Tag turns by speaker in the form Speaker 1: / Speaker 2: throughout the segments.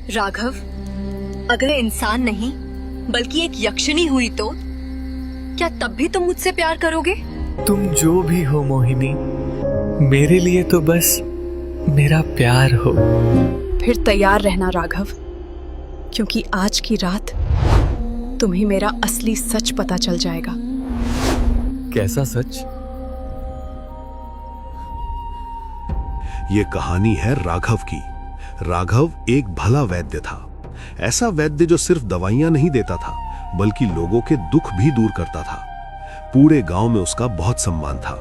Speaker 1: राघव, अगर इंसान नहीं बल्कि एक यक्षिणी हुई तो क्या तब भी तुम मुझसे प्यार करोगे?
Speaker 2: तुम जो भी हो मोहिनी, मेरे लिए तो बस मेरा प्यार हो।
Speaker 3: फिर तैयार रहना राघव, क्योंकि आज की रात तुम्हें मेरा असली सच पता चल जाएगा।
Speaker 2: कैसा सच?
Speaker 4: ये कहानी है राघव की। राघव एक भला वैद्य था। ऐसा वैद्य जो सिर्फ दवाइयां नहीं देता था बल्कि लोगों के दुख भी दूर करता था। पूरे गांव में उसका बहुत सम्मान था।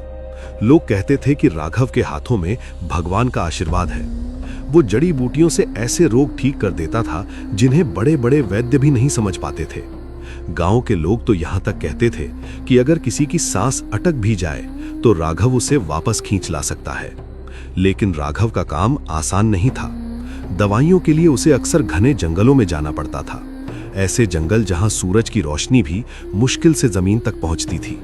Speaker 4: लोग कहते थे कि राघव के हाथों में भगवान का आशीर्वाद है। वो जड़ी बूटियों से ऐसे रोग ठीक कर देता था जिन्हें बड़े बड़े वैद्य भी नहीं समझ पाते थे। गांव के लोग तो यहां तक कहते थे कि अगर किसी की सांस अटक भी जाए तो राघव उसे वापस खींच ला सकता है। लेकिन राघव का काम आसान नहीं था। दवाइयों के लिए उसे अक्सर घने जंगलों में जाना पड़ता था। ऐसे जंगल जहां सूरज की रोशनी भी मुश्किल से जमीन तक पहुंचती थी,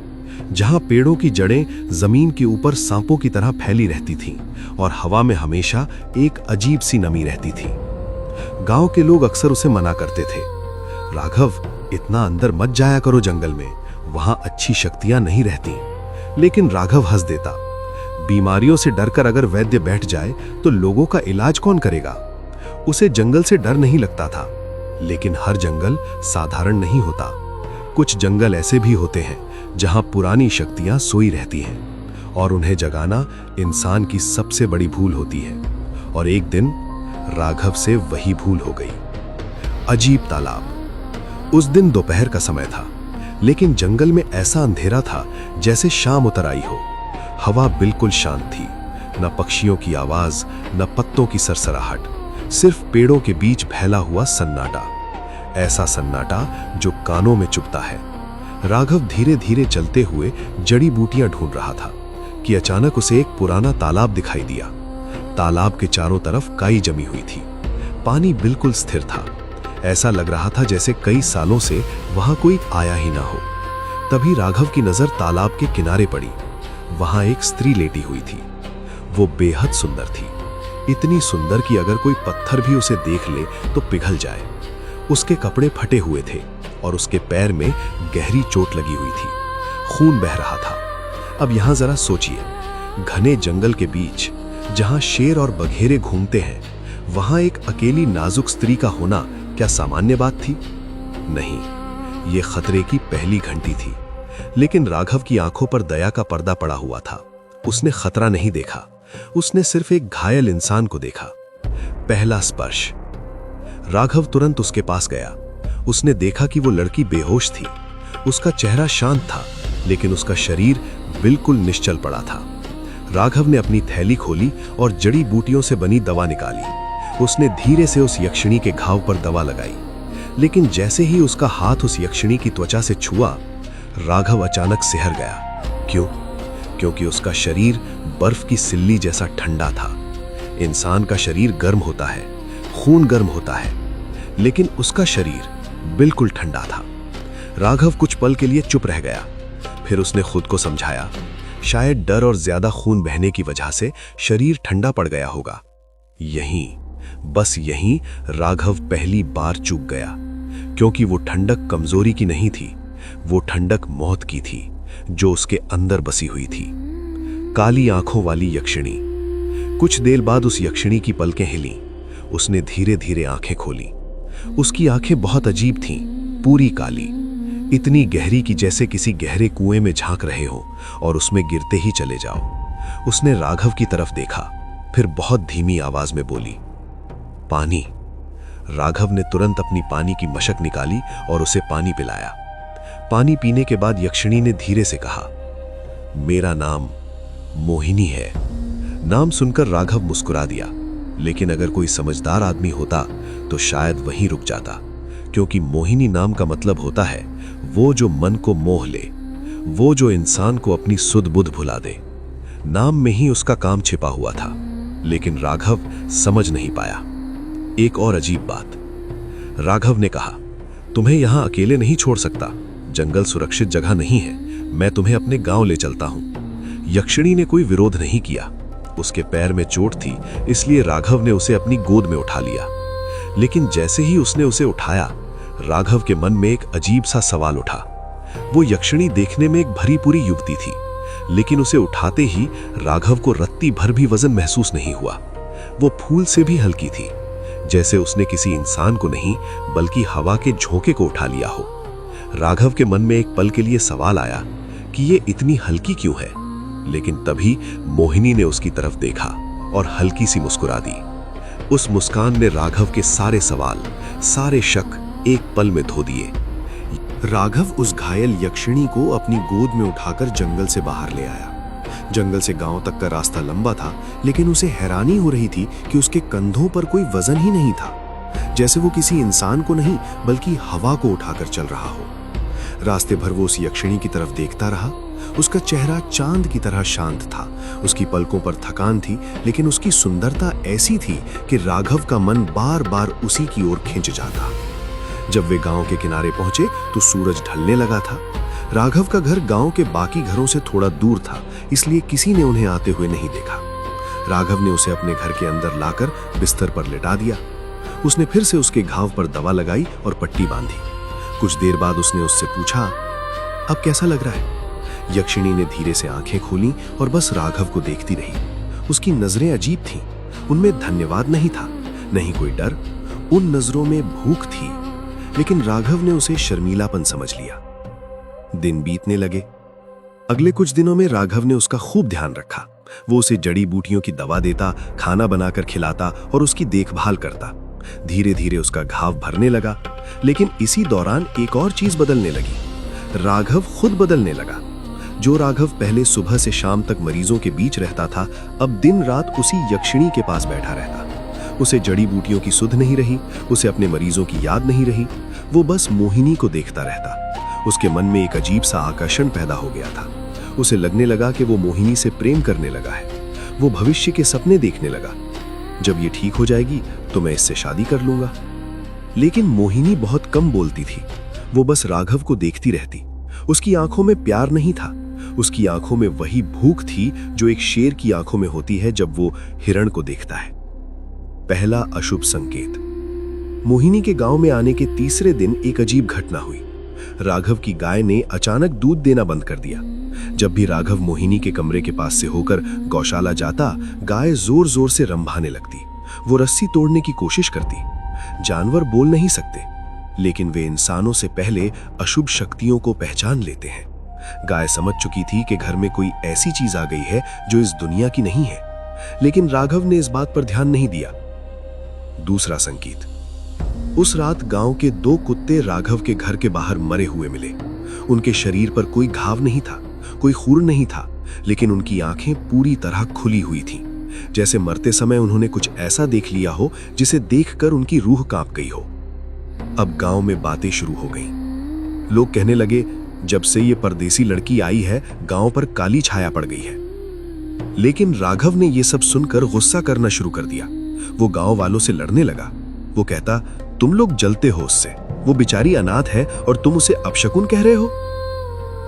Speaker 4: जहां पेड़ों की जड़ें जमीन के ऊपर सांपों की तरह फैली रहती थीं और हवा में हमेशा एक अजीब सी नमी रहती थी। गांव के लोग अक्सर उसे मना करते थे, राघव, इतना अंदर मत जाया करो जंगल में, वहां अच्छी शक्तियां नहीं रहती। लेकिन राघव हंस देता। बीमारियों से डरकर अगर वैद्य बैठ जाए तो लोगों का इलाज कौन करेगा? उसे जंगल से डर नहीं लगता था। लेकिन हर जंगल साधारण नहीं होता। कुछ जंगल ऐसे भी होते हैं जहां पुरानी शक्तियां सोई रहती हैं और उन्हें जगाना इंसान की सबसे बड़ी भूल होती है। और एक दिन राघव से वही भूल हो गई। अजीब तालाब। उस दिन दोपहर का समय था, लेकिन जंगल में ऐसा अंधेरा था जैसे शाम उतर आई हो। हवा बिल्कुल शांत थी, न पक्षियों की आवाज, न पत्तों की सरसराहट, सिर्फ पेड़ों के बीच फैला हुआ सन्नाटा। ऐसा सन्नाटा जो कानों में चुभता है। राघव धीरे धीरे चलते हुए जड़ी बूटियां ढूंढ रहा था कि अचानक उसे एक पुराना तालाब दिखाई दिया। तालाब के चारों तरफ काई जमी हुई थी। पानी बिल्कुल स्थिर था। ऐसा लग रहा था जैसे कई सालों से वहां कोई आया ही ना हो। तभी राघव की नजर तालाब के किनारे पड़ी। वहां एक स्त्री लेटी हुई थी। वो बेहद सुंदर थी, इतनी सुंदर कि अगर कोई पत्थर भी उसे देख ले तो पिघल जाए। उसके कपड़े फटे हुए थे और उसके पैर में गहरी चोट लगी हुई थी। खून बह रहा था। अब यहां जरा सोचिए, घने जंगल के बीच जहां शेर और बघेरे घूमते हैं, वहां एक अकेली नाजुक स्त्री का होना क्या सामान्य बात थी? नहीं, ये खतरे की पहली घंटी थी। लेकिन राघव की आंखों पर दया का पर्दा पड़ा हुआ था। उसने खतरा नहीं देखा, उसने सिर्फ एक घायल इंसान को देखा। पहला स्पर्श। राघव तुरंत उसके पास गया। उसने देखा कि वो लड़की बेहोश थी। उसका चेहरा शांत था, लेकिन उसका शरीर बिल्कुल निश्चल पड़ा था। राघव ने अपनी थैली खोली और जड़ी बूटियों से बनी दवा निकाली। उसने धीरे से उस यक्षिणी के घाव पर दवा लगाई। लेकिन जैसे ही उसका हाथ उस यक्षिणी की त्वचा से छुआ, राघव अचानक सिहर गया। क्यों? क्योंकि उसका शरीर बर्फ की सिल्ली जैसा ठंडा था। इंसान का शरीर गर्म होता है, खून गर्म होता है, लेकिन उसका शरीर बिल्कुल ठंडा था। राघव कुछ पल के लिए चुप रह गया। फिर उसने खुद को समझाया, शायद डर और ज्यादा खून बहने की वजह से शरीर ठंडा पड़ गया होगा। यहीं, बस यहीं राघव पहली बार चूक गया, क्योंकि वो ठंडक कमजोरी की नहीं थी, वो ठंडक मौत की थी जो उसके अंदर बसी हुई थी। काली आंखों वाली यक्षिणी। कुछ देर बाद उस यक्षिणी की पलकें हिलीं। उसने धीरे धीरे आंखें खोली। उसकी आंखें बहुत अजीब थीं, पूरी काली, इतनी गहरी कि जैसे किसी गहरे कुएं में झांक रहे हो और उसमें गिरते ही चले जाओ। उसने राघव की तरफ देखा, फिर बहुत धीमी आवाज में बोली, पानी। राघव ने तुरंत अपनी पानी की मशक निकाली और उसे पानी पिलाया। पानी पीने के बाद यक्षिणी ने धीरे से कहा, मेरा नाम मोहिनी है। नाम सुनकर राघव मुस्कुरा दिया, लेकिन अगर कोई समझदार आदमी होता तो शायद वहीं रुक जाता, क्योंकि मोहिनी नाम का मतलब होता है वो जो मन को मोह ले, वो जो इंसान को अपनी सुध बुध भुला दे। नाम में ही उसका काम छिपा हुआ था, लेकिन राघव समझ नहीं पाया। एक और अजीब बात। राघव ने कहा, तुम्हें यहां अकेले नहीं छोड़ सकता, जंगल सुरक्षित जगह नहीं है, मैं तुम्हें अपने गांव ले चलता हूं। यक्षिणी ने कोई विरोध नहीं किया। उसके पैर में चोट थी, इसलिए राघव ने उसे अपनी गोद में उठा लिया। लेकिन जैसे ही उसने उसे उठाया, राघव के मन में एक अजीब सा सवाल उठा। वो यक्षिणी देखने में एक भरी पूरी युवती थी, लेकिन उसे उठाते ही राघव को रत्ती भर भी वजन महसूस नहीं हुआ। वो फूल से भी हल्की थी, जैसे उसने किसी इंसान को नहीं बल्कि हवा के झोंके को उठा लिया हो। राघव के मन में एक पल के लिए सवाल आया कि ये इतनी हल्की क्यों है, लेकिन तभी मोहिनी ने उसकी तरफ देखा और हल्की सी मुस्कुरा दी। उस मुस्कान ने राघव के सारे सवाल, सारे शक एक पल में धो दिए।
Speaker 5: राघव उस घायल यक्षिणी को अपनी गोद में उठाकर जंगल से बाहर ले आया। जंगल से गांव तक का रास्ता लंबा था, लेकिन उसे हैरानी हो रही थी कि उसके कंधों पर कोई वजन ही नहीं था, जैसे वो किसी इंसान को नहीं बल्कि हवा को उठाकर चल रहा हो। रास्ते भर वो उस यक्षिणी की तरफ देखता रहा। उसका चेहरा चांद की तरह शांत था, उसकी पलकों पर थकान थी, लेकिन उसकी सुंदरता ऐसी थी कि राघव का मन बार बार उसी की ओर खिंच जाता। जब वे गांव के किनारे पहुंचे तो सूरज ढलने लगा था। राघव का घर गांव के बाकी घरों से थोड़ा दूर था, इसलिए किसी ने उन्हें आते हुए नहीं देखा। राघव ने उसे अपने घर के अंदर लाकर बिस्तर पर लिटा दिया। उसने फिर से उसके घाव पर दवा लगाई और पट्टी बांधी। कुछ देर बाद उसने उससे पूछा, अब कैसा लग रहा है? यक्षिणी ने धीरे से आंखें खोली और बस राघव को देखती रही। उसकी नजरें अजीब थीं, उनमें धन्यवाद नहीं था, नहीं कोई डर। उन नजरों में भूख थी, लेकिन राघव ने उसे शर्मीलापन समझ लिया। दिन बीतने लगे। अगले कुछ दिनों में राघव ने उसका खूब ध्यान रखा। वो उसे जड़ी बूटियों की दवा देता, खाना बनाकर खिलाता और उसकी देखभाल करता। धीरे धीरे उसका घाव भरने लगा, लेकिन इसी दौरान एक और चीज बदलने लगी। राघव खुद बदलने लगा। जो राघव पहले सुबह से शाम तक मरीजों के बीच रहता था, अब दिन रात उसी यक्षिणी के पास बैठा रहता। उसे जड़ी बूटियों की सुध नहीं रही, उसे अपने मरीजों की याद नहीं रही। वो बस मोहिनी को देखता रहता। उसके मन में एक अजीब सा आकर्षण पैदा हो गया था। उसे लगने लगा कि वो मोहिनी से प्रेम करने लगा है। वो भविष्य के सपने देखने लगा। जब ये ठीक हो जाएगी तो मैं इससे शादी कर लूंगा। लेकिन मोहिनी बहुत कम बोलती थी। वो बस राघव को देखती रहती। उसकी आंखों में प्यार नहीं था, उसकी आंखों में वही भूख थी जो एक शेर की आंखों में होती है जब वो हिरण को देखता है। पहला अशुभ संकेत। मोहिनी के गांव में आने के तीसरे दिन एक अजीब घटना हुई। राघव की गाय ने अचानक दूध देना बंद कर दिया। जब भी राघव मोहिनी के कमरे के पास से होकर गौशाला जाता, गाय जोर जोर से रंभाने लगती। वो रस्सी तोड़ने की कोशिश करती। जानवर बोल नहीं सकते, लेकिन वे इंसानों से पहले अशुभ शक्तियों को पहचान लेते हैं। गाय समझ चुकी थी कि घर में कोई ऐसी चीज आ गई है जो इस दुनिया की नहीं है, लेकिन राघव ने इस बात पर ध्यान नहीं दिया। दूसरा संकेत। उस रात गांव के 2 कुत्ते राघव के घर के बाहर मरे हुए मिले। उनके शरीर पर कोई घाव नहीं था, कोई खून नहीं था, लेकिन उनकी आंखें पूरी तरह खुली हुई थीं, जैसे मरते समय उन्होंने कुछ ऐसा देख लिया हो जिसे देखकर उनकी रूह कांप गई हो। अब गांव में बातें शुरू हो गईं। लोग कहने लगे, जब से ये परदेसी लड़की आई है, गांव पर काली छाया पड़ गई है। लेकिन राघव ने यह सब सुनकर गुस्सा करना शुरू कर दिया। वो गांव वालों से लड़ने लगा। वो कहता, तुम लोग जलते हो उससे, वो बेचारी अनाथ है और तुम उसे अपशकुन कह रहे हो।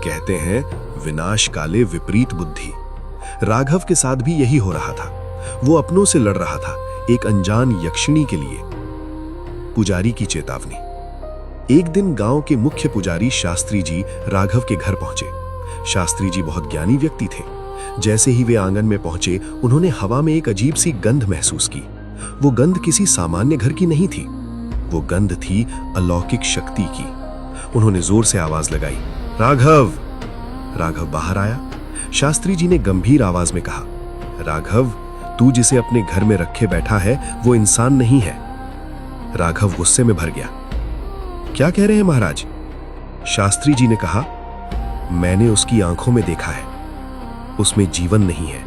Speaker 5: कहते हैं, विनाश काले विपरीत बुद्धि। राघव के साथ भी यही हो रहा था। वो अपनों से लड़ रहा था, एक अनजान यक्षिणी के लिए। पुजारी की चेतावनी। एक दिन गांव के मुख्य पुजारी शास्त्री जी राघव के घर पहुंचे। शास्त्री जी बहुत ज्ञानी व्यक्ति थे। जैसे ही वे आंगन में पहुंचे, उन्होंने हवा में एक अजीब सी गंध महसूस की। वो गंध किसी सामान्य घर की नहीं थी, वो गंध थी अलौकिक शक्ति की। उन्होंने जोर से आवाज लगाई, राघव। राघव बाहर आया। शास्त्री जी ने गंभीर आवाज में कहा, राघव, तू जिसे अपने घर में रखे बैठा है वो इंसान नहीं है। राघव गुस्से में भर गया। क्या कह रहे हैं महाराज? शास्त्री जी ने कहा, मैंने उसकी आंखों में देखा है, उसमें जीवन नहीं है,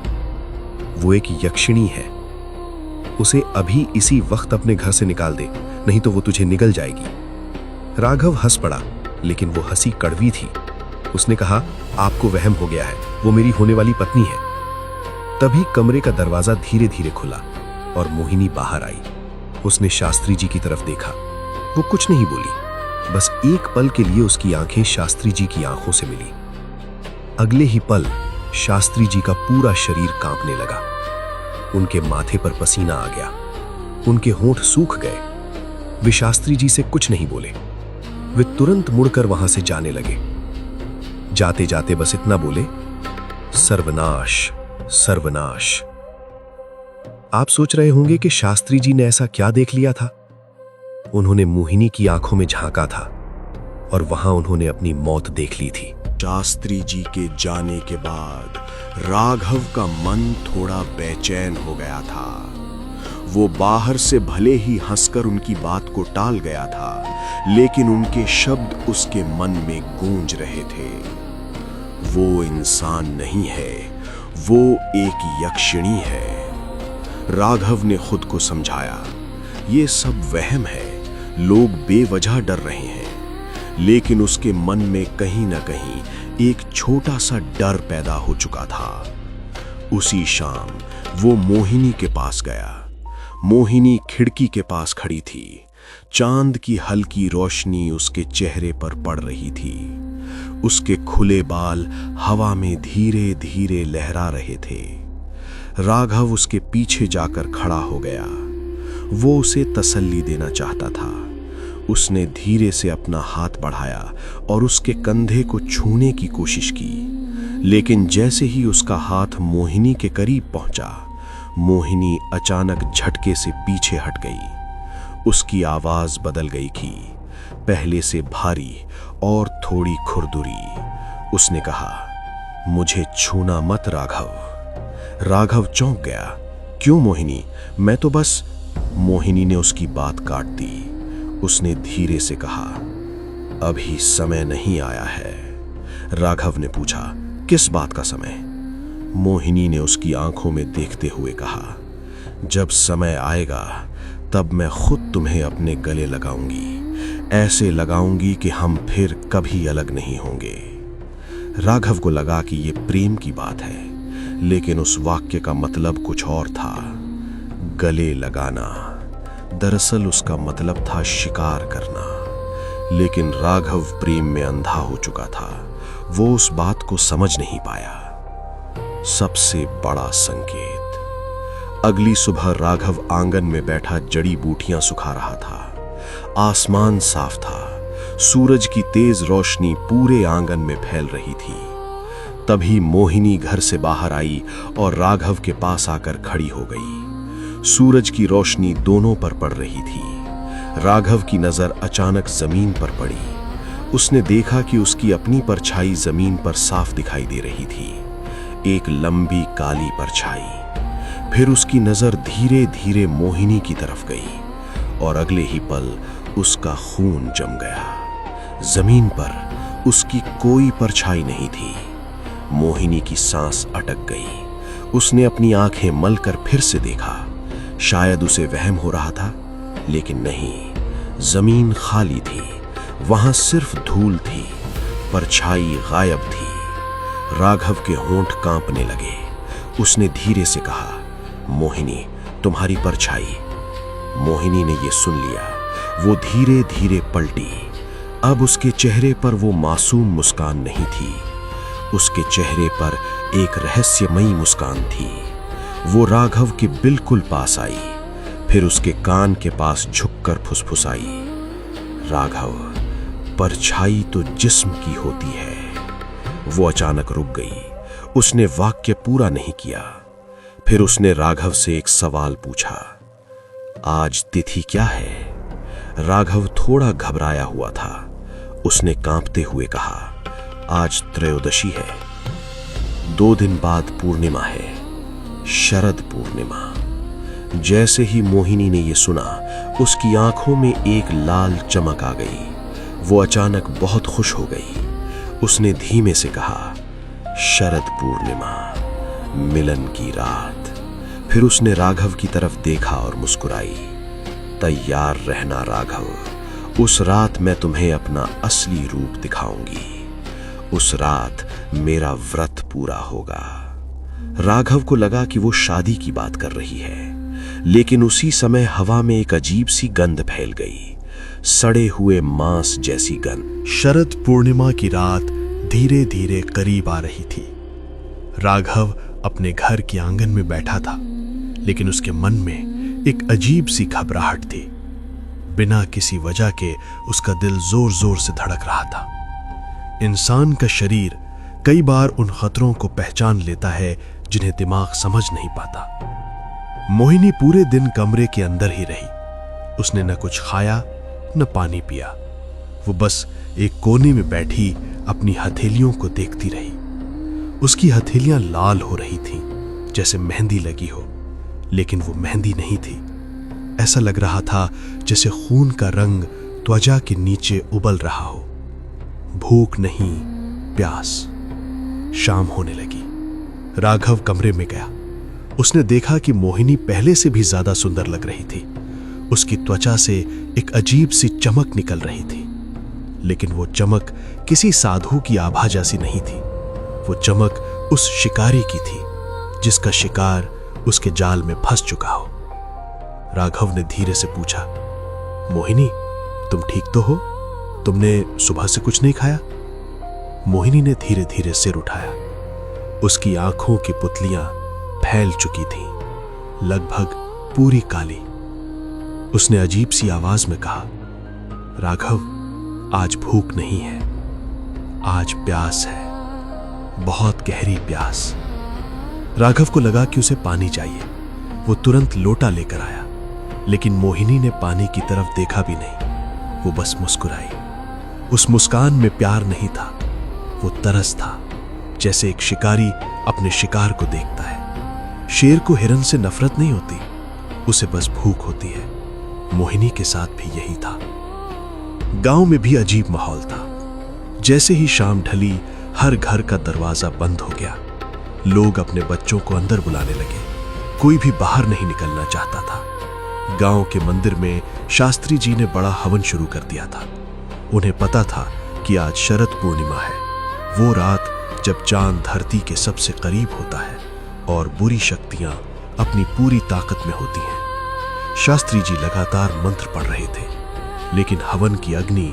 Speaker 5: वो एक यक्षिणी है। उसे अभी इसी वक्त अपने घर से निकाल दे, नहीं तो वो तुझे निगल जाएगी। राघव हंस पड़ा, लेकिन वो हंसी कड़वी थी। उसने कहा, आपको वहम हो गया है, वो मेरी होने वाली पत्नी है। तभी कमरे का दरवाजा धीरे धीरे खुला और मोहिनी बाहर आई। उसने शास्त्री जी की तरफ देखा। वो कुछ नहीं बोली, बस एक पल के लिए उसकी आंखें शास्त्री जी की आंखों से मिली। अगले ही पल शास्त्री जी का पूरा शरीर कांपने लगा। उनके माथे पर पसीना आ गया, उनके होंठ सूख गए। वे शास्त्री जी से कुछ नहीं बोले। वे तुरंत मुड़कर वहां से जाने लगे। जाते जाते बस इतना बोले, सर्वनाश सर्वनाश। आप सोच रहे होंगे कि शास्त्री जी ने ऐसा क्या देख लिया था। उन्होंने मोहिनी की आंखों में झांका था और वहां उन्होंने अपनी मौत देख ली थी। शास्त्री जी के जाने के बाद राघव का मन थोड़ा बेचैन हो गया था। वो बाहर से भले ही हंसकर उनकी बात को टाल गया था, लेकिन उनके शब्द उसके मन में गूंज रहे थे। वो इंसान नहीं है, वो एक यक्षिणी है। राघव ने खुद को समझाया, ये सब वहम है, लोग बेवजह डर रहे हैं। लेकिन उसके मन में कहीं ना कहीं एक छोटा सा डर पैदा हो चुका था। उसी शाम वो मोहिनी के पास गया। मोहिनी खिड़की के पास खड़ी थी। चांद की हल्की रोशनी उसके चेहरे पर पड़ रही थी। उसके खुले बाल हवा में धीरे धीरे लहरा रहे थे। राघव उसके पीछे जाकर खड़ा हो गया। वो उसे तसल्ली देना चाहता था। उसने धीरे से अपना हाथ बढ़ाया और उसके कंधे को छूने की कोशिश की, लेकिन जैसे ही उसका हाथ मोहिनी के करीब पहुंचा, मोहिनी अचानक झटके से पीछे हट गई। उसकी आवाज बदल गई थी, पहले से भारी और थोड़ी खुरदुरी। उसने कहा, मुझे छूना मत राघव। राघव चौंक गया। क्यों मोहिनी, मैं तो बस। मोहिनी ने उसकी बात काट दी। उसने धीरे से कहा, अभी समय नहीं आया है। राघव ने पूछा, किस बात का समय? मोहिनी ने उसकी आंखों में देखते हुए कहा, जब समय आएगा तब मैं खुद तुम्हें अपने गले लगाऊंगी, ऐसे लगाऊंगी कि हम फिर कभी अलग नहीं होंगे। राघव को लगा कि ये प्रेम की बात है, लेकिन उस वाक्य का मतलब कुछ और था। गले लगाना, दरअसल उसका मतलब था शिकार करना। लेकिन राघव प्रेम में अंधा हो चुका था। वो उस बात को समझ नहीं पाया। सबसे बड़ा संकेत। अगली सुबह राघव आंगन में बैठा जड़ी बूटियां सुखा रहा था। आसमान साफ था। सूरज की तेज रोशनी पूरे आंगन में फैल रही थी। तभी मोहिनी घर से बाहर आई और राघव के पास आकर खड़ी हो गई। सूरज की रोशनी दोनों पर पड़ रही थी। राघव की नजर अचानक जमीन पर पड़ी। उसने देखा कि उसकी अपनी परछाई जमीन पर साफ दिखाई दे रही थी, एक लंबी काली परछाई। फिर उसकी नजर धीरे धीरे मोहिनी की तरफ गई और अगले ही पल उसका खून जम गया। जमीन पर उसकी कोई परछाई नहीं थी। मोहिनी की सांस अटक गई। उसने अपनी आंखें मलकर फिर से देखा। शायद उसे वहम हो रहा था, लेकिन नहीं, जमीन खाली थी। वहां सिर्फ धूल थी, परछाई गायब थी। राघव के होंठ कांपने लगे। उसने धीरे से कहा, मोहिनी, तुम्हारी परछाई। मोहिनी ने यह सुन लिया। वो धीरे धीरे पलटी। अब उसके चेहरे पर वो मासूम मुस्कान नहीं थी। उसके चेहरे पर एक रहस्यमयी मुस्कान थी। वो राघव के बिल्कुल पास आई, फिर उसके कान के पास झुककर फुसफुसाई, राघव, परछाई तो जिस्म की होती है। वो अचानक रुक गई। उसने वाक्य पूरा नहीं किया। फिर उसने राघव से एक सवाल पूछा, आज तिथि क्या है? राघव थोड़ा घबराया हुआ था। उसने कांपते हुए कहा, आज त्रयोदशी है। 2 दिन बाद पूर्णिमा है, शरद पूर्णिमा। जैसे ही मोहिनी ने यह सुना, उसकी आंखों में एक लाल चमक आ गई। वो अचानक बहुत खुश हो गई। उसने धीमे से कहा, शरद पूर्णिमा, मिलन की रात। फिर उसने राघव की तरफ देखा और मुस्कुराई। तैयार रहना राघव, उस रात मैं तुम्हें अपना असली रूप दिखाऊंगी। उस रात मेरा व्रत पूरा होगा। राघव को लगा कि वो शादी की बात कर रही है, लेकिन उसी समय हवा में एक अजीब सी गंध फैल गई, सड़े हुए मांस जैसी गंध।
Speaker 6: शरद पूर्णिमा की रात धीरे धीरे करीब आ रही थी। राघव अपने घर के आंगन में बैठा था, लेकिन उसके मन में एक अजीब सी घबराहट थी। बिना किसी वजह के उसका दिल जोर जोर से धड़क रहा था। इंसान का शरीर कई बार उन खतरों को पहचान लेता है जिन्हें दिमाग समझ नहीं पाता। मोहिनी पूरे दिन कमरे के अंदर ही रही। उसने न कुछ खाया न पानी पिया। वो बस एक कोने में बैठी अपनी हथेलियों को देखती रही। उसकी हथेलियां लाल हो रही थीं, जैसे मेहंदी लगी हो, लेकिन वो मेहंदी नहीं थी। ऐसा लग रहा था जैसे खून का रंग त्वचा के नीचे उबल रहा हो। भूख नहीं, प्यास। शाम होने लगी। राघव कमरे में गया। उसने देखा कि मोहिनी पहले से भी ज्यादा सुंदर लग रही थी। उसकी त्वचा से एक अजीब सी चमक निकल रही थी, लेकिन वो चमक किसी साधु की आभा जैसी नहीं थी। वो चमक उस शिकारी की थी जिसका शिकार उसके जाल में फंस चुका हो। राघव ने धीरे से पूछा, मोहिनी, तुम ठीक तो हो? तुमने सुबह से कुछ नहीं खाया? मोहिनी ने धीरे धीरे सिर उठाया। उसकी आंखों की पुतलियां फैल चुकी थीं, लगभग पूरी काली। उसने अजीब सी आवाज में कहा, राघव, आज भूख नहीं है, आज प्यास है, बहुत गहरी प्यास। राघव को लगा कि उसे पानी चाहिए। वो तुरंत लोटा लेकर आया, लेकिन मोहिनी ने पानी की तरफ देखा भी नहीं। वो बस मुस्कुराई। उस मुस्कान में प्यार नहीं था, वो तरस था, जैसे एक शिकारी अपने शिकार को देखता है। शेर को हिरन से नफरत नहीं होती, उसे बस भूख होती है। मोहिनी के साथ भी यही था। गांव में भी अजीब माहौल था। जैसे ही शाम ढली, हर घर का दरवाजा बंद हो गया। लोग अपने बच्चों को अंदर बुलाने लगे। कोई भी बाहर नहीं निकलना चाहता था। गांव के मंदिर में शास्त्री जी ने बड़ा हवन शुरू कर दिया था। उन्हें पता था कि आज शरद पूर्णिमा है, वो रात जब चांद धरती के सबसे करीब होता है और बुरी शक्तियां अपनी पूरी ताकत में होती हैं। शास्त्री जी लगातार मंत्र पढ़ रहे थे, लेकिन हवन की अग्नि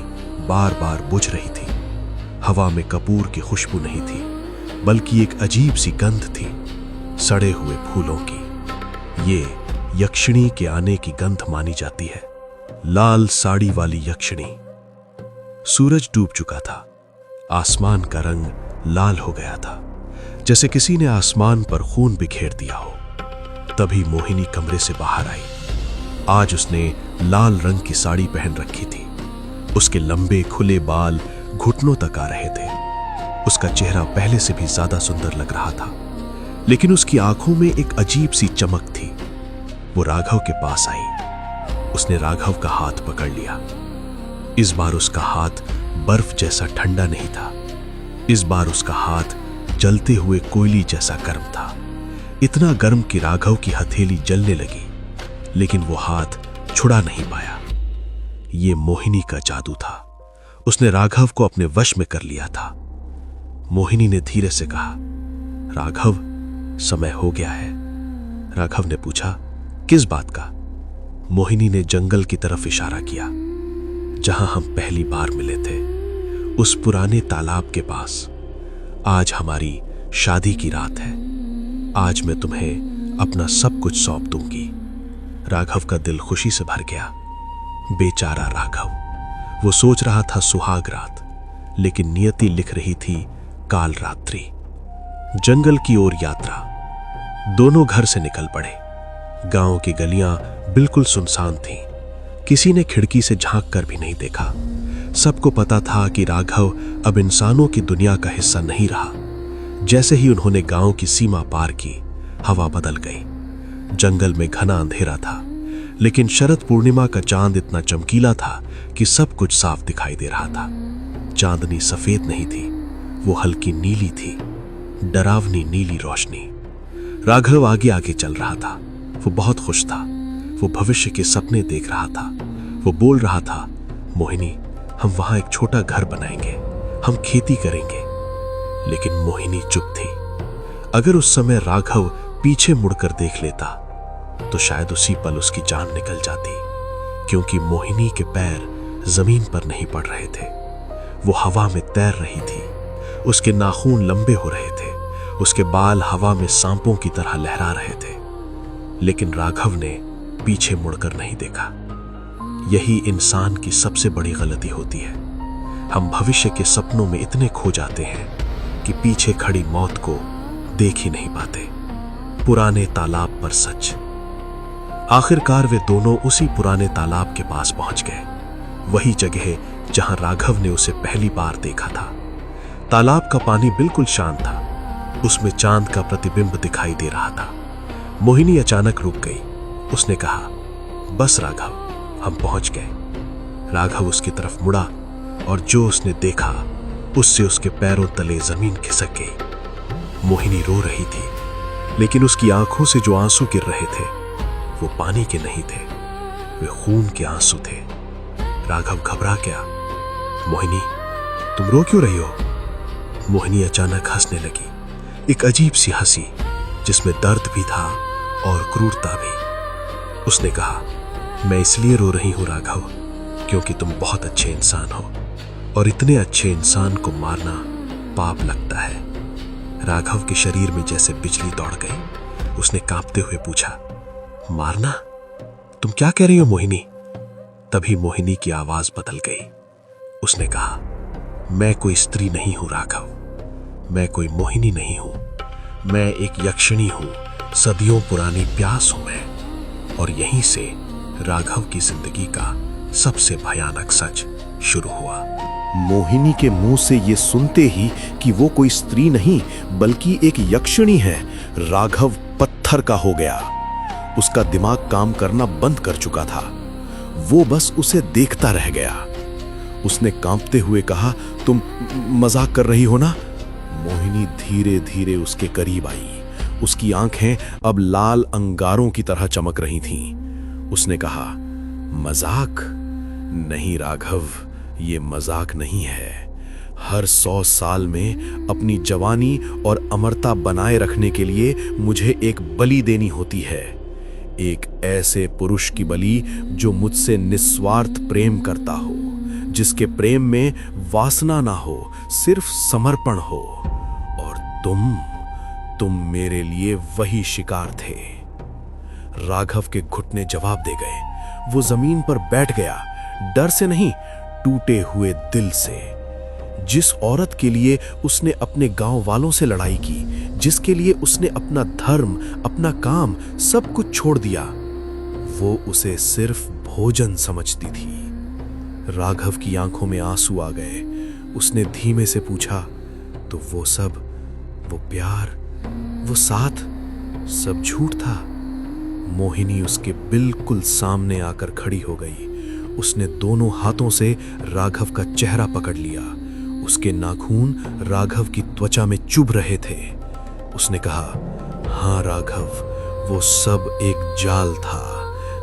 Speaker 6: बार बार बुझ रही थी। हवा में कपूर की खुशबू नहीं थी, बल्कि एक अजीब सी गंध थी, सड़े हुए फूलों की। ये यक्षिणी के आने की गंध मानी जाती है। लाल साड़ी वाली यक्षिणी। सूरज डूब चुका था। आसमान का रंग लाल हो गया था, जैसे किसी ने आसमान पर खून बिखेर दिया हो। तभी मोहिनी कमरे से बाहर आई। आज उसने लाल रंग की साड़ी पहन रखी थी। उसके लंबे खुले बाल घुटनों तक आ रहे थे। उसका चेहरा पहले से भी ज्यादा सुंदर लग रहा था, लेकिन उसकी आंखों में एक अजीब सी चमक थी। वो राघव के पास आई। उसने राघव का हाथ पकड़ लिया। इस बार उसका हाथ बर्फ जैसा ठंडा नहीं था। इस बार उसका हाथ जलते हुए कोयले जैसा गर्म था। इतना गर्म कि राघव की हथेली जलने लगी, लेकिन वो हाथ छुड़ा नहीं पाया। ये मोहिनी का जादू था। उसने राघव को अपने वश में कर लिया था। मोहिनी ने धीरे से कहा, राघव, समय हो गया है। राघव ने पूछा, किस बात का? मोहिनी ने जंगल की तरफ इशारा किया, जहां हम पहली बार मिले थे, उस पुराने तालाब के पास। आज हमारी शादी की रात है। आज मैं तुम्हें अपना सब कुछ सौंप दूंगी। राघव का दिल खुशी से भर गया। बेचारा राघव। वो सोच रहा था सुहाग रात, लेकिन नियति लिख रही थी काल रात्रि। जंगल की ओर यात्रा। दोनों घर से निकल पड़े। गांव की गलियां बिल्कुल सुनसान थीं। किसी ने खिड़की से झांक कर भी नहीं देखा। सबको पता था कि राघव अब इंसानों की दुनिया का हिस्सा नहीं रहा। जैसे ही उन्होंने गांव की सीमा पार की, हवा बदल गई। जंगल में घना अंधेरा था, लेकिन शरद पूर्णिमा का चांद इतना चमकीला था कि सब कुछ साफ दिखाई दे रहा था। चांदनी सफेद नहीं थी, वो हल्की नीली थी, डरावनी नीली रोशनी। राघव आगे आगे चल रहा था। वो बहुत खुश था। वो भविष्य के सपने देख रहा था। वो बोल रहा था, मोहिनी, हम वहां एक छोटा घर बनाएंगे, हम खेती करेंगे। लेकिन मोहिनी चुप थी। अगर उस समय राघव पीछे मुड़कर देख लेता तो शायद उसी पल उसकी जान निकल जाती, क्योंकि मोहिनी के पैर जमीन पर नहीं पड़ रहे थे। वो हवा में तैर रही थी। उसके नाखून लंबे हो रहे थे। उसके बाल हवा में सांपों की तरह लहरा रहे थे। लेकिन राघव ने पीछे मुड़कर नहीं देखा। यही इंसान की सबसे बड़ी गलती होती है। हम भविष्य के सपनों में इतने खो जाते हैं कि पीछे खड़ी मौत को देख ही नहीं पाते। पुराने तालाब पर सच। आखिरकार वे दोनों उसी पुराने तालाब के पास पहुंच गए, वही जगह जहां राघव ने उसे पहली बार देखा था। तालाब का पानी बिल्कुल शांत था, उसमें चांद का प्रतिबिंब दिखाई दे रहा था। मोहिनी अचानक रुक गई। उसने कहा, बस राघव, हम पहुंच गए। राघव उसकी तरफ मुड़ा और जो उसने देखा उससे उसके पैरों तले जमीन खिसक गई। मोहिनी रो रही थी, लेकिन उसकी आंखों से जो आंसू गिर रहे थे वो पानी के नहीं थे, वे खून के आंसू थे। राघव घबरा गया। मोहिनी, तुम रो क्यों रही हो? मोहिनी अचानक हंसने लगी, एक अजीब सी हंसी जिसमें दर्द भी था और क्रूरता भी। उसने कहा, मैं इसलिए रो रही हूं राघव, क्योंकि तुम बहुत अच्छे इंसान हो और इतने अच्छे इंसान को मारना पाप लगता है। राघव के शरीर में जैसे बिजली दौड़ गई। उसने कांपते हुए पूछा, मारना? तुम क्या कह रही हो मोहिनी? तभी मोहिनी की आवाज बदल गई। उसने कहा, मैं कोई स्त्री नहीं हूं राघव, मैं कोई मोहिनी नहीं हूं, मैं एक यक्षिणी हूं, सदियों पुरानी प्यास हूं मैं। और यहीं से राघव की जिंदगी का सबसे भयानक सच शुरू हुआ।
Speaker 5: मोहिनी के मुंह से ये सुनते ही कि वो कोई स्त्री नहीं बल्कि एक यक्षिणी है, राघव पत्थर का हो गया। उसका दिमाग काम करना बंद कर चुका था। वो बस उसे देखता रह गया। उसने कांपते हुए कहा, तुम मजाक कर रही हो ना? मोहिनी धीरे धीरे उसके करीब आई। उसकी आंखें अब लाल अंगारों की तरह चमक रही थीं। उसने कहा, मजाक नहीं राघव, ये मजाक नहीं है। हर 100 साल में अपनी जवानी और अमरता बनाए रखने के लिए मुझे एक बलि देनी होती है, एक ऐसे पुरुष की बलि जो मुझसे निस्वार्थ प्रेम करता हो, जिसके प्रेम में वासना ना हो, सिर्फ समर्पण हो। और तुम मेरे लिए वही शिकार थे। राघव के घुटने जवाब दे गए। वो जमीन पर बैठ गया, डर से नहीं, टूटे हुए दिल से। जिस औरत के लिए उसने अपने गांव वालों से लड़ाई की, जिसके लिए उसने अपना धर्म, अपना काम सब कुछ छोड़ दिया, वो उसे सिर्फ भोजन समझती थी। राघव की आंखों में आंसू आ गए। उसने धीमे से पूछा, तो वो सब, वो प्यार, वो साथ, सब झूठ था? मोहिनी उसके बिल्कुल सामने आकर खड़ी हो गई। उसने दोनों हाथों से राघव का चेहरा पकड़ लिया। उसके नाखून राघव की त्वचा में चुभ रहे थे। उसने कहा, हाँ राघव, वो सब एक जाल था।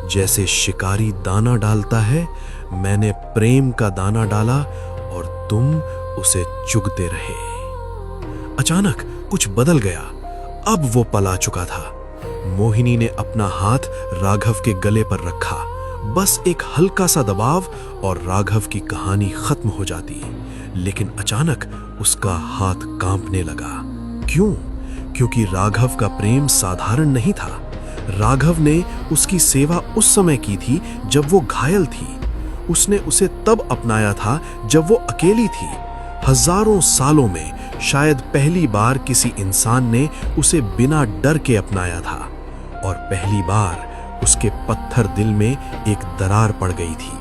Speaker 5: जैसे शिकारी दाना डालता है, मैंने प्रेम का दाना डाला और तुम उसे चुगते रहे। अचानक कुछ बदल गया। अब वो पला चुका था। मोहिनी ने अपना हाथ राघव के गले पर रखा। बस एक हल्का सा दबाव और राघव की कहानी खत्म हो जाती। लेकिन अचानक उसका हाथ कांपने लगा। क्यों? क्योंकि राघव का प्रेम साधारण नहीं था। राघव ने उसकी सेवा उस समय की थी जब वो घायल थी। उसने उसे तब अपनाया था जब वो अकेली थी। हजारों सालों में शायद पहली बार किसी इंसान ने उसे बिना डर के अपनाया था। और पहली बार उसके पत्थर दिल में एक दरार पड़ गई थी।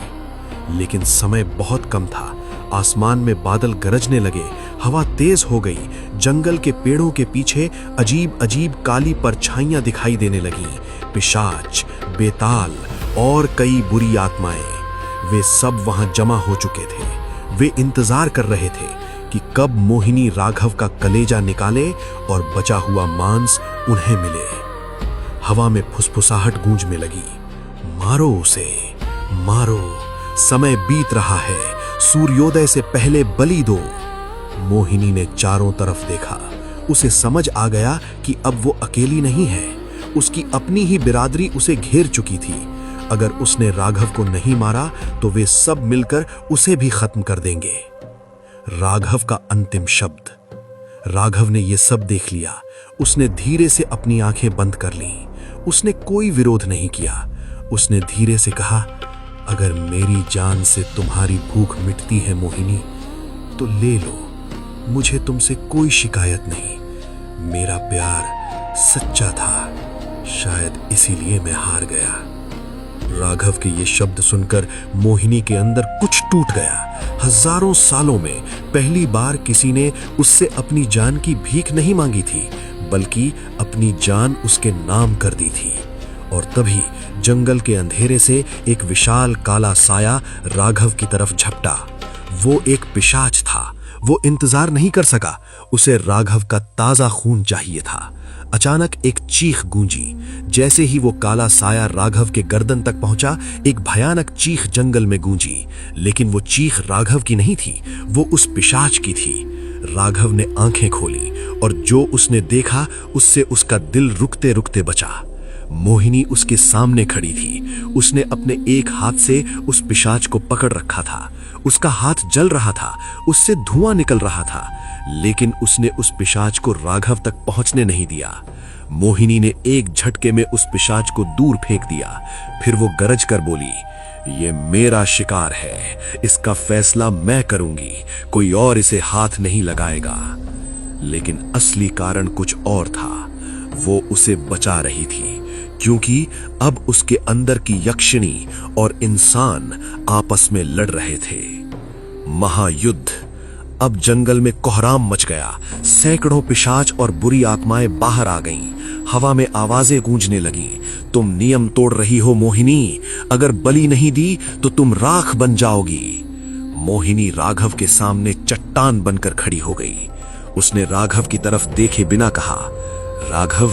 Speaker 5: लेकिन समय बहुत कम था। आसमान में बादल गरजने लगे, हवा तेज हो गई। जंगल के पेड़ों के पीछे अजीब अजीब काली परछाइयां दिखाई देने लगीं। पिशाच, बेताल और कई बुरी आत्माएं, वे सब वहां जमा हो चुके थे। वे इंतजार कर रहे थे कि कब मोहिनी राघव का कलेजा निकाले और बचा हुआ मांस उन्हें मिले। हवा में फुसफुसाहट गूंजने लगी, मारो उसे, मारो, समय बीत रहा है, सूर्योदय से पहले बलि दो। मोहिनी ने चारों तरफ देखा। उसे समझ आ गया कि अब वो अकेली नहीं है। उसकी अपनी ही बिरादरी उसे घेर चुकी थी। अगर उसने राघव को नहीं मारा तो वे सब मिलकर उसे भी खत्म कर देंगे। राघव का अंतिम शब्द। राघव ने यह सब देख लिया। उसने धीरे से अपनी आंखें बंद कर लीं। उसने कोई विरोध नहीं किया। उसने धीरे से कहा, अगर मेरी जान से तुम्हारी भूख मिटती है मोहिनी, तो ले लो, मुझे तुमसे कोई शिकायत नहीं। मेरा प्यार सच्चा था, शायद इसीलिए मैं हार गया। राघव के ये शब्द सुनकर मोहिनी के अंदर कुछ टूट गया। हजारों सालों में पहली बार किसी ने उससे अपनी जान की भीख नहीं मांगी थी, बल्कि अपनी जान उसके नाम कर दी थी। और तभी जंगल के अंधेरे से एक विशाल काला साया राघव की तरफ झपटा। वो एक पिशाच था। वो इंतजार नहीं कर सका, उसे राघव का ताजा खून चाहिए था। अचानक एक चीख गूंजी। जैसे ही वो काला साया राघव के गर्दन तक पहुंचा, एक भयानक चीख जंगल में गूंजी। लेकिन वो चीख राघव की नहीं थी, वो उस पिशाच की थी। राघव ने आंखें खोली और जो उसने देखा उससे उसका दिल रुकते रुकते बचा। मोहिनी उसके सामने खड़ी थी। उसने अपने एक हाथ से उस पिशाच को पकड़ रखा था। उसका हाथ जल रहा था, उससे धुआं निकल रहा था, लेकिन उसने उस पिशाच को राघव तक पहुंचने नहीं दिया। मोहिनी ने एक झटके में उस पिशाच को दूर फेंक दिया। फिर वो गरज कर बोली, ये मेरा शिकार है, इसका फैसला मैं करूंगी, कोई और इसे हाथ नहीं लगाएगा। लेकिन असली कारण कुछ और था। वो उसे बचा रही थी, क्योंकि अब उसके अंदर की यक्षिणी और इंसान आपस में लड़ रहे थे। महायुद्ध। अब जंगल में कोहराम मच गया। सैकड़ों पिशाच और बुरी आत्माएं बाहर आ गईं। हवा में आवाजें गूंजने लगीं। तुम नियम तोड़ रही हो मोहिनी, अगर बलि नहीं दी तो तुम राख बन जाओगी। मोहिनी राघव के सामने चट्टान बनकर खड़ी हो गई। उसने राघव की तरफ देखे बिना कहा, राघव,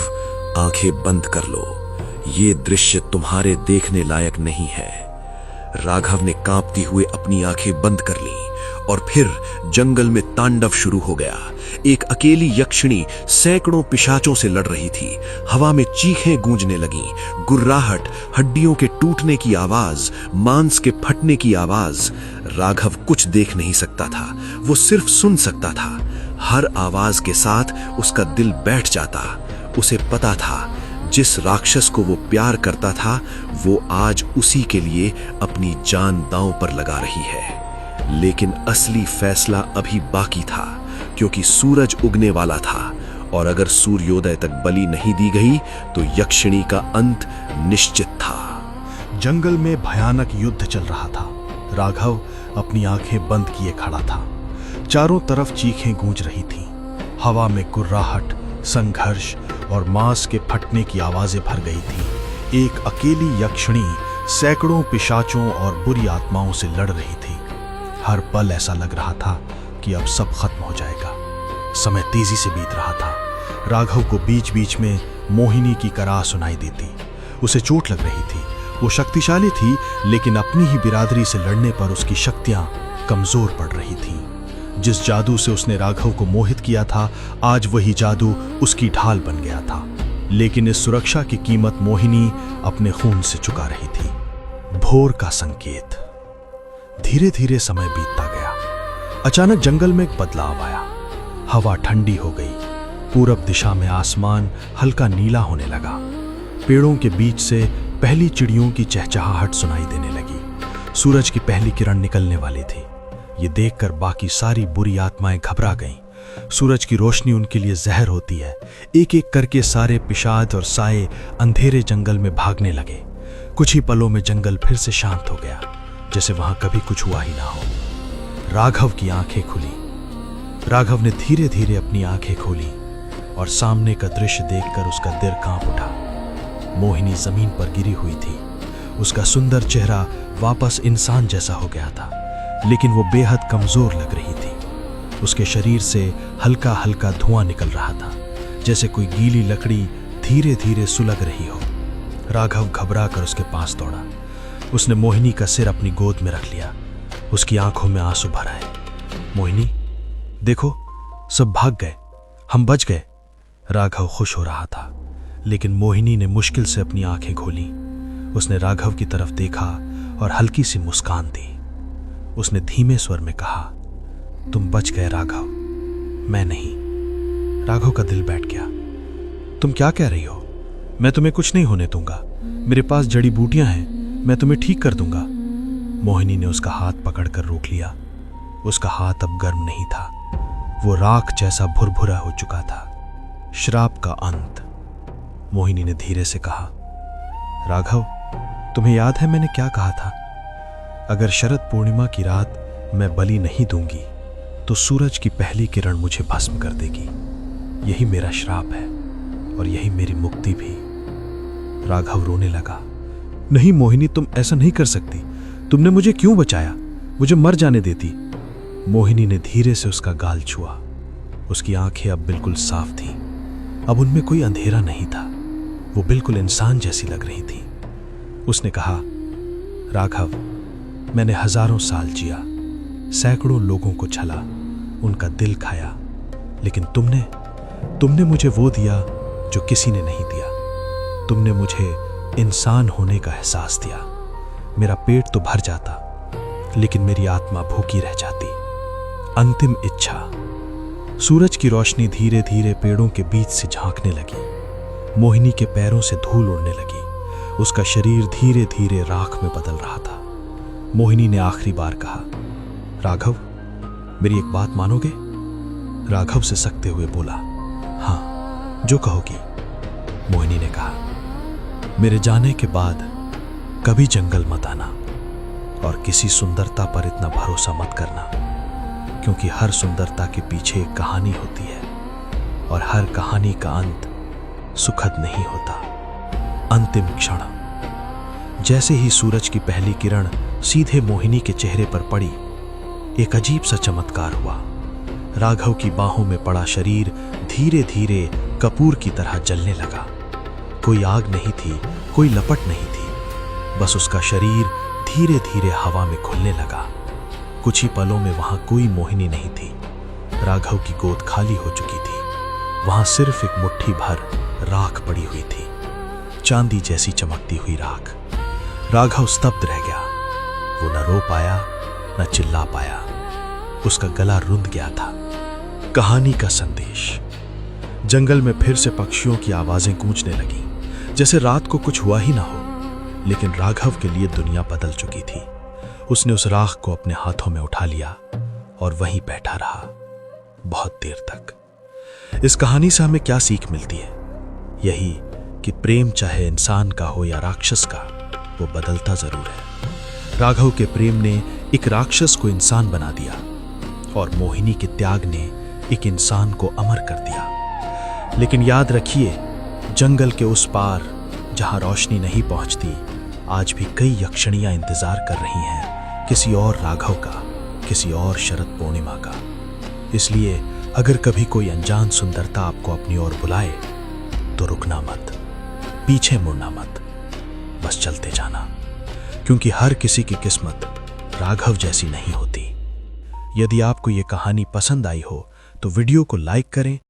Speaker 5: आंखें बंद कर लो, ये दृश्य तुम्हारे देखने लायक नहीं है। राघव ने कांपती हुए अपनी आंखें बंद कर ली और फिर जंगल में तांडव शुरू हो गया। एक अकेली यक्षिणी सैकड़ों पिशाचों से लड़ रही थी। हवा में चीखें गूंजने लगीं, गुर्राहट, हड्डियों के टूटने की आवाज, मांस के फटने की आवाज। राघव कुछ देख नहीं सकता था, वो सिर्फ सुन सकता था। हर आवाज के साथ उसका दिल बैठ जाता। उसे पता था जिस राक्षस को वो प्यार करता था, वो आज उसी के लिए अपनी जान दांव पर लगा रही है। लेकिन असली फैसला अभी बाकी था, क्योंकि सूरज उगने वाला था और अगर सूर्योदय तक बलि नहीं दी गई तो यक्षिणी का अंत निश्चित था।
Speaker 6: जंगल में भयानक युद्ध चल रहा था। राघव अपनी आंखें बंद किए खड़ा था। चारों तरफ चीखें गूंज रही थीं। हवा में गुर्राहट, संघर्ष और मांस के फटने की आवाजें भर गई थी। एक अकेली यक्षिणी सैकड़ों पिशाचों और बुरी आत्माओं से लड़ रही थी। हर पल ऐसा लग रहा था कि अब सब खत्म हो जाएगा। समय तेजी से बीत रहा था। राघव को बीच बीच में मोहिनी की कराह सुनाई देती। उसे चोट लग रही थी। वो शक्तिशाली थी, लेकिन अपनी ही बिरादरी से लड़ने पर उसकी शक्तियां कमजोर पड़ रही थीं। जिस जादू से उसने राघव को मोहित किया था, आज वही जादू उसकी ढाल बन गया था। लेकिन इस सुरक्षा की कीमत मोहिनी अपने खून से चुका रही थी। भोर का संकेत। धीरे धीरे समय बीतता गया। अचानक जंगल में एक बदलाव आया। हवा ठंडी हो गई। पूरब दिशा में आसमान हल्का नीला होने लगा। पेड़ों के बीच से पहली चिड़ियों की चहचहाहट सुनाई देने लगी। सूरज की पहली किरण निकलने वाली थी। ये देखकर बाकी सारी बुरी आत्माएं घबरा गईं। सूरज की रोशनी उनके लिए जहर होती है। एक एक करके सारे पिशाच और साए अंधेरे जंगल में भागने लगे। कुछ ही पलों में जंगल फिर से शांत हो गया, जैसे वहां कभी कुछ हुआ ही ना हो। राघव की आंखें खुली। राघव ने धीरे धीरे अपनी आंखें खोली और सामने का दृश्य देखकर उसका दिल कांप उठा। मोहिनी जमीन पर गिरी हुई थी। उसका सुंदर चेहरा वापस इंसान जैसा हो गया था, लेकिन वो बेहद कमजोर लग रही थी। उसके शरीर से हल्का हल्का धुआं निकल रहा था, जैसे कोई गीली लकड़ी धीरे धीरे सुलग रही हो। राघव घबरा कर उसके पास दौड़ा। उसने मोहिनी का सिर अपनी गोद में रख लिया। उसकी आंखों में आंसू भर आए। मोहिनी, देखो, सब भाग गए, हम बच गए। राघव खुश हो रहा था, लेकिन मोहिनी ने मुश्किल से अपनी आंखें खोली। उसने राघव की तरफ देखा और हल्की सी मुस्कान दी। उसने धीमे स्वर में कहा, तुम बच गए राघव, मैं नहीं। राघव का दिल बैठ गया। तुम क्या कह रही हो? मैं तुम्हें कुछ नहीं होने दूंगा। मेरे पास जड़ी बूटियां हैं, मैं तुम्हें ठीक कर दूंगा। मोहिनी ने उसका हाथ पकड़कर रोक लिया। उसका हाथ अब गर्म नहीं था, वो राख जैसा भुरभुरा हो चुका था। श्राप का अंत। मोहिनी ने धीरे से कहा, राघव, तुम्हें याद है मैंने क्या कहा था? अगर शरद पूर्णिमा की रात मैं बलि नहीं दूंगी तो सूरज की पहली किरण मुझे भस्म कर देगी। यही मेरा श्राप है और यही मेरी मुक्ति भी। राघव रोने लगा। नहीं मोहिनी, तुम ऐसा नहीं कर सकती। तुमने मुझे क्यों बचाया? मुझे मर जाने देती। मोहिनी ने धीरे से उसका गाल छुआ। उसकी आंखें अब बिल्कुल साफ थीं। अब उनमें कोई अंधेरा नहीं था। वो बिल्कुल इंसान जैसी लग रही थी। उसने कहा, राघव, मैंने हजारों साल जिया, सैकड़ों लोगों को छला, उनका दिल खाया, लेकिन तुमने मुझे वो दिया जो किसी ने नहीं दिया। तुमने मुझे इंसान होने का एहसास दिया। मेरा पेट तो भर जाता, लेकिन मेरी आत्मा भूखी रह जाती। अंतिम इच्छा। सूरज की रोशनी धीरे धीरे पेड़ों के बीच से झांकने लगी। मोहिनी के पैरों से धूल उड़ने लगी। उसका शरीर धीरे धीरे राख में बदल रहा था। मोहिनी ने आखिरी बार कहा, राघव, मेरी एक बात मानोगे? राघव से सकते हुए बोला, हाँ, जो कहोगी। मोहिनी ने कहा, मेरे जाने के बाद कभी जंगल मत आना और किसी सुंदरता पर इतना भरोसा मत करना, क्योंकि हर सुंदरता के पीछे एक कहानी होती है और हर कहानी का अंत सुखद नहीं होता। अंतिम क्षण। जैसे ही सूरज की पहली किरण सीधे मोहिनी के चेहरे पर पड़ी, एक अजीब सा चमत्कार हुआ। राघव की बाहों में पड़ा शरीर धीरे धीरे कपूर की तरह जलने लगा। कोई आग नहीं थी, कोई लपट नहीं थी, बस उसका शरीर धीरे धीरे हवा में खुलने लगा। कुछ ही पलों में वहां कोई मोहिनी नहीं थी। राघव की गोद खाली हो चुकी थी। वहां सिर्फ एक मुट्ठी भर राख पड़ी हुई थी, चांदी जैसी चमकती हुई राख। राघव स्तब्ध रह गया। वो न रो पाया, न चिल्ला पाया। उसका गला रुंध गया था। कहानी का संदेश। जंगल में फिर से पक्षियों की आवाजें गूंजने लगीं, जैसे रात को कुछ हुआ ही ना हो। लेकिन राघव के लिए दुनिया बदल चुकी थी। उसने उस राख को अपने हाथों में उठा लिया और वहीं बैठा रहा बहुत देर तक। इस कहानी से हमें क्या सीख मिलती है? यही कि प्रेम चाहे इंसान का हो या राक्षस का, वो बदलता जरूर है। राघव के प्रेम ने एक राक्षस को इंसान बना दिया और मोहिनी के त्याग ने एक इंसान को अमर कर दिया। लेकिन याद रखिए, जंगल के उस पार जहां रोशनी नहीं पहुंचती, आज भी कई यक्षिणियां इंतजार कर रही हैं किसी और राघव का, किसी और शरद पूर्णिमा का। इसलिए अगर कभी कोई अनजान सुंदरता आपको अपनी ओर बुलाए तो रुकना मत, पीछे मुड़ना मत, बस चलते जाना, क्योंकि हर किसी की किस्मत राघव जैसी नहीं होती। यदि आपको ये कहानी पसंद आई हो तो वीडियो को लाइक करें,